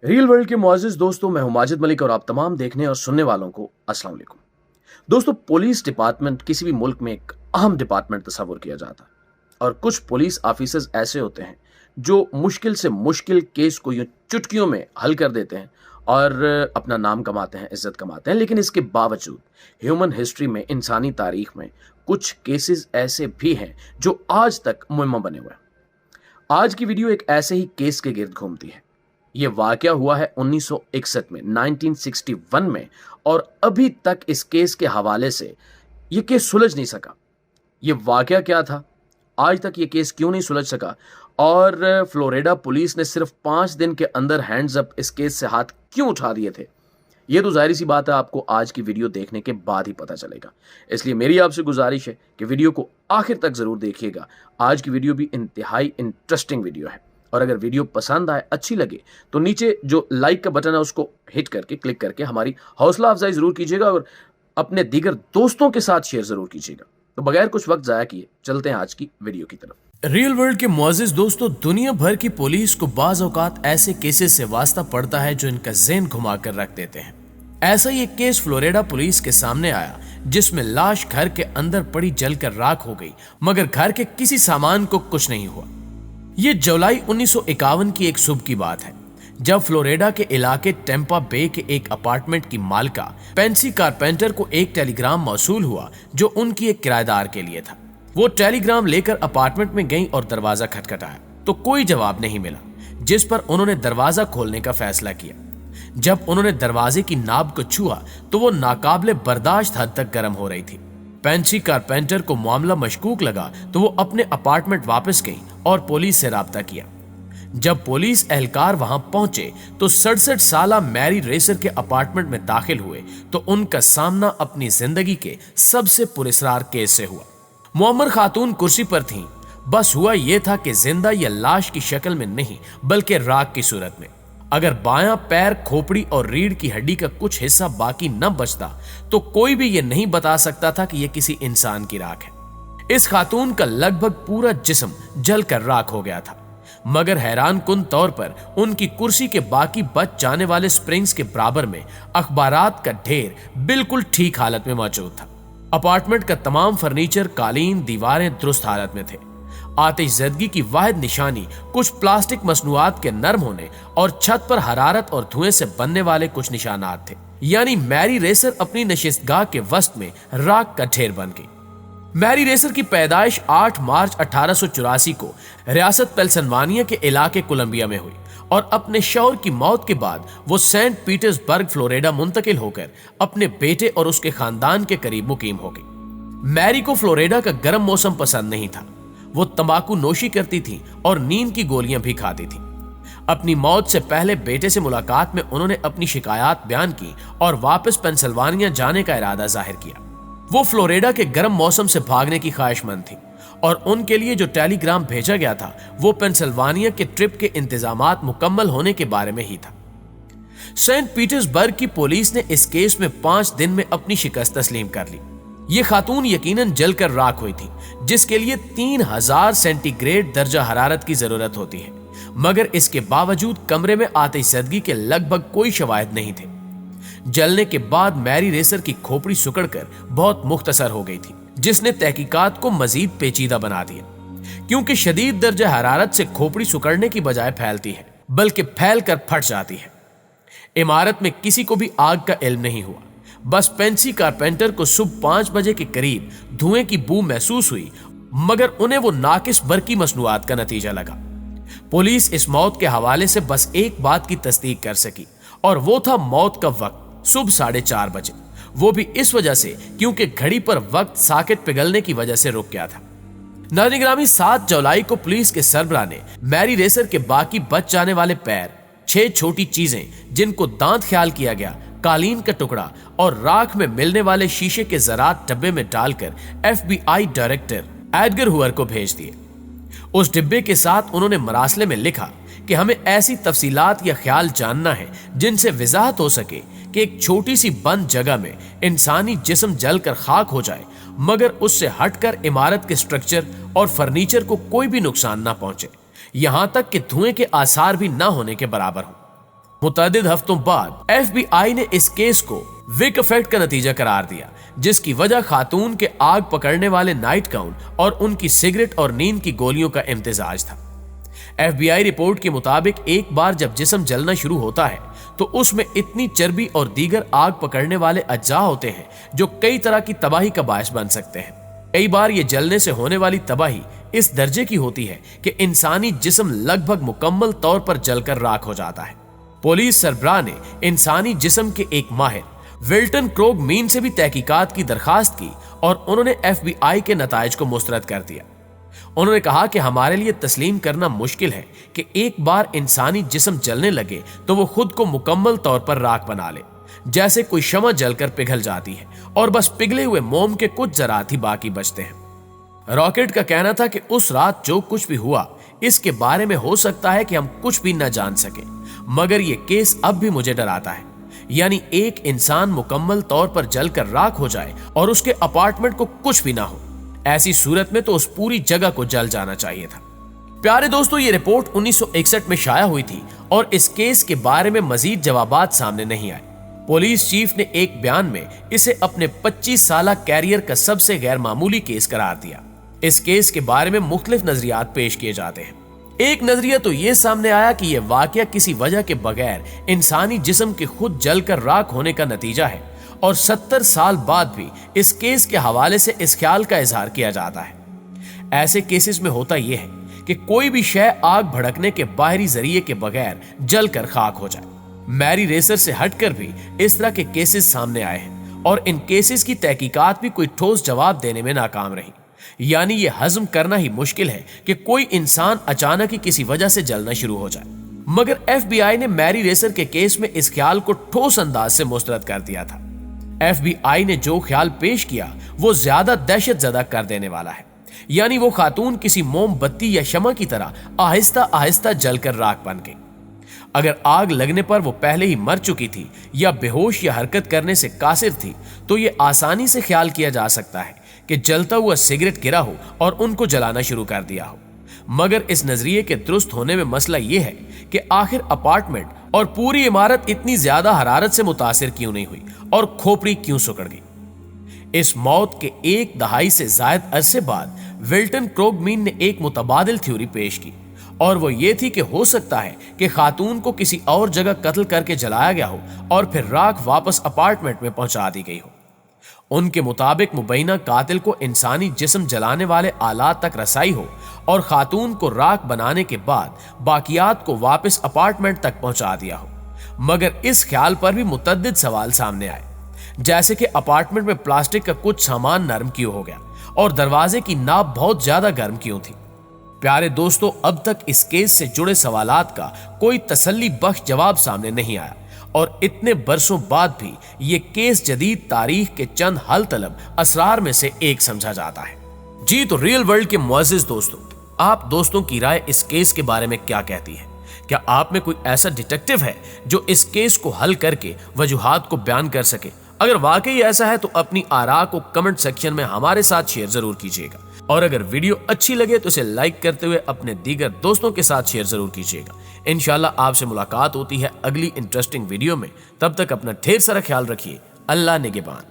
Real world के मुआजिज दोस्तों, मैं हूं माजिद मलिक और आप तमाम देखने और सुनने वालों को अस्सलाम वालेकुम। दोस्तों, पुलिस डिपार्टमेंट किसी भी मुल्क में एक अहम डिपार्टमेंट तस्वुर किया जाता है और कुछ पुलिस ऑफिसर्स ऐसे होते हैं जो मुश्किल से मुश्किल केस को यूं चुटकियों में हल कर देते हैं और अपना नाम कमाते हैं, इज्जत कमाते हैं। लेकिन इसके बावजूद ह्यूमन हिस्ट्री में, इंसानी तारीख में कुछ केसेस ऐसे भी हैं जो आज तक मुइम्मा बने हुए हैं। आज की वीडियो एक ऐसे ही केस के गिर्द घूमती है। ये वाकया हुआ है 1961 में, 1961 में, और अभी तक इस केस के हवाले से ये केस सुलझ नहीं सका। ये वाकया क्या था, आज तक ये केस क्यों नहीं सुलझ सका, और फ्लोरिडा पुलिस ने सिर्फ 5 दिन के अंदर हैंड्स अप इस केस से हाथ क्यों उठा दिए थे, ये तो जाहिर सी बात है आपको आज की वीडियो देखने के बाद ही पता चलेगा। इसलिए मेरी आपसे गुजारिश है कि वीडियो को आखिर तक जरूर देखिएगा। आज की वीडियो भी इंतहाई इंटरेस्टिंग वीडियो है और अगर वीडियो पसंद आए, अच्छी लगे, तो नीचे जो लाइक का बटन है उसको हिट करके, क्लिक करके हमारी हौसला अफजाई जरूर कीजिएगा और अपने दीगर दोस्तों के साथ शेयर जरूर कीजिएगा। तो बगैर कुछ वक्त जाया किए चलते हैं आज की वीडियो की तरफ। रियल वर्ल्ड के मुआजिज दोस्तों, दुनिया भर की पुलिस को बाज औकात ऐसे केसेस से वास्ता पड़ता है जो इनका ज़हन घुमा कर रख देते हैं। ऐसा ही एक केस फ्लोरिडा पुलिस के सामने आया जिसमें लाश घर के अंदर पड़ी जलकर राख हो गई, मगर घर के किसी सामान को कुछ नहीं हुआ। ये जुलाई 1951 की एक सुबह की बात है जब फ्लोरिडा के इलाके टेम्पा बे के एक अपार्टमेंट की मालिका पेंसी कारपेंटर को एक टेलीग्राम मौसूल हुआ जो उनकी एक किराएदार के लिए था। वो टेलीग्राम लेकर अपार्टमेंट में गई और दरवाजा खटखटाया तो कोई जवाब नहीं मिला, जिस पर उन्होंने दरवाजा खोलने का फैसला किया। जब उन्होंने दरवाजे की नाब को छुआ तो वो नाकाबिले बर्दाश्त हद तक गर्म हो रही थी। पेंसी कारपेंटर को मामला मशकूक लगा तो वो अपने अपार्टमेंट वापस गई और पुलिस से राब्ता किया। जब पुलिस एहलकार वहां पहुंचे तो 67 साला मैरी रेसर के अपार्टमेंट में दाखिल हुए तो उनका सामना अपनी जिंदगी के सबसे पुरस्कार केस से हुआ। मुअम्मर खातून कुर्सी पर थीं, बस हुआ यह था कि जिंदा या लाश की शक्ल में नहीं बल्कि राख की सूरत में। अगर बायां पैर, खोपड़ी और रीढ़ की हड्डी का कुछ हिस्सा बाकी न बचता तो कोई भी ये नहीं बता सकता था कि यह किसी इंसान की राख है। इस खातून का लगभग पूरा जिस्म जलकर राख हो गया था, मगर हैरान कुन तौर पर उनकी कुर्सी के बाकी बच जाने वाले स्प्रिंग्स के बराबर में अखबारात का ढेर बिल्कुल ठीक हालत में मौजूद था। अपार्टमेंट का तमाम फर्नीचर, कालीन, दीवारें दुरुस्त हालत में थे। आतिशज़दगी की वाहिद निशानी कुछ प्लास्टिक मसनूआत के नरम होने और छत पर हरारत और धुएं से बनने वाले कुछ निशानात थे। यानी मैरी रेसर अपनी नशिस्तगाह के वस्त में राख का ढेर बन गई। मैरी रेसर की पैदाइश 8 मार्च 1884 को रियासत पेंसिल्वानिया के इलाके कोलंबिया में हुई और अपने शौहर की मौत के बाद वो सेंट पीटर्सबर्ग, फ्लोरिडा मुंतकिल होकर अपने बेटे और उसके खानदान के करीब मुकीम हो गई। मैरी को फ्लोरिडा का गर्म मौसम पसंद नहीं था। वो तंबाकू नोशी करती थी और नींद की गोलियां भी खाती थी। अपनी मौत से पहले बेटे से मुलाकात में उन्होंने अपनी शिकायत बयान की और वापस पेंसिल्वानिया जाने का इरादा जाहिर किया। वो फ्लोरिडा के गर्म मौसम से भागने की ख्वाहिशमंद थी और उनके लिए जो टेलीग्राम भेजा गया था वो पेंसिल्वानिया के ट्रिप के इंतजामात मुकम्मल होने के बारे में ही था। सेंट पीटर्सबर्ग की पुलिस ने इस केस में 5 दिन में अपनी शिकस्त तस्लीम कर ली। ये खातून यकीनन जलकर राख हुई थी, जिसके लिए 3000 सेंटीग्रेड दर्जा हरारत की जरूरत होती है, मगर इसके बावजूद कमरे में आतिशज़दगी के लगभग कोई शवाहिद नहीं थे। जलने के बाद मैरी रेसर की खोपड़ी सिकुड़कर बहुत मुख्तसर हो गई थी, जिसने तहकीकात को मजीद पेचीदा बना दिया, क्योंकि शदीद दर्जा हरारत से खोपड़ी सिकुड़ने की बजाय फैलती है बल्कि फैल कर फट जाती है। इमारत में किसी को भी आग का इल्म नहीं हुआ, बस पेंसी कारपेंटर को सुबह 5 बजे के करीब धुएं की बू महसूस हुई, मगर उन्हें वो नाकिस बरकी मसनूआत का नतीजा लगा। पुलिस इस मौत के हवाले से बस एक बात की तस्दीक कर सकी और वो था मौत का वक्त सुबह 4:30 बजे। वो भी इस वजह से क्योंकि घड़ी पर वक्त सॉकेट पिघलने की वजह से रुक गया था। नाज़रीन, 7 जुलाई को पुलिस के सरबराह ने मैरी रेसर के बाकी बच जाने वाले पैर, 6 छोटी चीजें जिनको दांत ख्याल किया गया, कालीन का टुकड़ा और राख में मिलने वाले शीशे के ज़रात डब्बे में डालकर FBI डायरेक्टर एडगर हुअर को भेज दिए। उस डिब्बे के साथ उन्होंने मरासले में लिखा कि हमें ऐसी तफसीलात या ख्याल जानना है जिनसे वजाहत हो सके कि एक छोटी सी बंद जगह में इंसानी जिस्म जलकर खाक हो जाए, मगर उससे हटकर इमारत के स्ट्रक्चर और फर्नीचर को कोई भी नुकसान ना पहुंचे, यहां तक कि धुएं के आसार भी ना होने के बराबर हो। मुतअद्दिद हफ्तों बाद FBI ने इस केस को विक इफेक्ट का नतीजा करार दिया, जिसकी वजह खातून के आग पकड़ने वाले नाइट गाउन और उनकी सिगरेट और नींद की गोलियों का इम्तिजाज था। FBI रिपोर्ट के मुताबिक एक बार जब जिस्म जलना शुरू होता है तो उसमें इतनी चर्बी और दीगर आग पकड़ने वाले अज्जा होते हैं जो कई तरह की तबाही का बायस बन सकते हैं। कई बार ये जलने से होने वाली तबाही इस दर्जे की होती है कि इंसानी जिस्म लगभग मुकम्मल तौर पर जलकर राख हो जाता है। पुलिस सरबराह ने इंसानी जिस्म के एक माहिर विल्टन क्रोग मीन से भी तहकीकात की दरखास्त की और उन्होंने FBI के नताइज को मुस्तरद कर दिया। उन्होंने कहा कि हमारे लिए तस्लीम करना मुश्किल है कि एक बार इंसानी जिस्म जलने लगे तो वो खुद को मुकम्मल तौर पर राख बना ले, जैसे कोई शमع जलकर पिघल जाती है और बस पिघले हुए मोम के कुछ ज़रात ही बाकी बचते हैं। रॉकेट का कहना था कि उस रात जो कुछ भी हुआ इसके बारे में हो सकता है कि हम कुछ भी न जान सके, मगर ये केस अब भी मुझे डराता है। यानी एक इंसान मुकम्मल तौर पर जलकर राख हो जाए और उसके अपार्टमेंट को कुछ भी ना हो, ऐसी सूरत में तो उस पूरी जगह को जल जाना चाहिए था। प्यारे दोस्तों, ये रिपोर्ट 1961 में शाया हुई थी और इस केस के बारे में मजीद जवाबात सामने नहीं आए। पुलिस चीफ ने एक बयान में इसे अपने 25 साला कैरियर का सबसे गैर मामूली केस करार दिया। इस केस के बारे में मुख्तलिफ नजरियात पेश किए जाते हैं। एक नजरिया तो ये सामने आया कि यह वाकया किसी वजह के बगैर इंसानी जिस्म के खुद जलकर राख होने का नतीजा है और 70 साल बाद भी इस केस के हवाले से इस ख्याल का इजहार किया जाता है। ऐसे केसेस में होता यह है कि कोई भी शय आग भड़कने के बाहरी जरिए के बगैर जलकर खाक हो जाए। मैरी रेसर से हटकर भी इस तरह के केसेस सामने आए हैं और इन केसेस की तहकीकात भी कोई ठोस जवाब देने में नाकाम रही। यानी ये हजम करना ही मुश्किल है कि कोई इंसान अचानक ही किसी वजह से जलना शुरू हो जाए। मगर FBI ने मैरी रेसर के केस में इस ख्याल को ठोस अंदाज से मुस्तरद कर दिया था। FBI ने जो ख्याल पेश किया वो ज्यादा दहशत ज़दा कर देने वाला है। यानी वो खातून किसी मोमबत्ती या शमع की तरह आहिस्ता आहिस्ता जलकर राख बन गई। अगर आग लगने पर वो पहले ही मर चुकी थी या बेहोश या हरकत करने से कासिर थी तो ये आसानी से ख्याल किया जा सकता है कि जलता हुआ सिगरेट गिरा हो और उनको जलाना शुरू कर दिया हो। मगर इस नजरिए के दुरुस्त होने में मसला यह है कि आखिर अपार्टमेंट और पूरी इमारत इतनी ज्यादा हरारत से मुतासिर क्यों नहीं हुई और खोपड़ी क्यों सुकड़ गई। इस मौत के एक दहाई से जायद अरसे बाद विल्टन क्रोग मीन ने एक मुतबादिल थ्योरी पेश की और वो ये थी कि हो सकता है कि खातून को किसी और जगह कत्ल करके जलाया गया हो और फिर राख वापस अपार्टमेंट में पहुंचा दी गई हो। उनके मुताबिक मुबैना कातिल को इंसानी जिस्म जलाने वाले आलात तक रसाई हो और खातून को राख बनाने के बाद बाकियात को वापस अपार्टमेंट तक पहुंचा दिया हो। मगर इस ख्याल पर भी मुतअद्दिद सवाल सामने आए, जैसे कि अपार्टमेंट में प्लास्टिक का कुछ सामान नरम क्यों हो गया और दरवाजे की नाप बहुत ज्यादा गर्म क्यों थी। प्यारे दोस्तों, अब तक इस केस से जुड़े सवालात का कोई तसल्ली बख्श जवाब सामने नहीं आया और इतने बरसों बाद भी ये केस जदीद तारीख के चंद हल तलब असरार में से एक समझा जाता है। जी तो रियल वर्ल्ड के मुअज़्ज़िज़ दोस्तों, आप दोस्तों की राय इस केस के बारे में क्या कहती है? क्या आप में कोई ऐसा डिटेक्टिव है जो इस केस को हल करके वजूहात को बयान कर सके? अगर वाकई ऐसा है तो अपनी आरा को कमेंट सेक्शन में हमारे साथ शेयर जरूर कीजिएगा और अगर वीडियो अच्छी लगे तो इसे लाइक करते हुए अपने दीगर दोस्तों के साथ शेयर जरूर कीजिएगा। इंशाल्लाह आपसे मुलाकात होती है अगली इंटरेस्टिंग वीडियो में। तब तक अपना ढेर सारा ख्याल रखिए। अल्लाह निगहबान।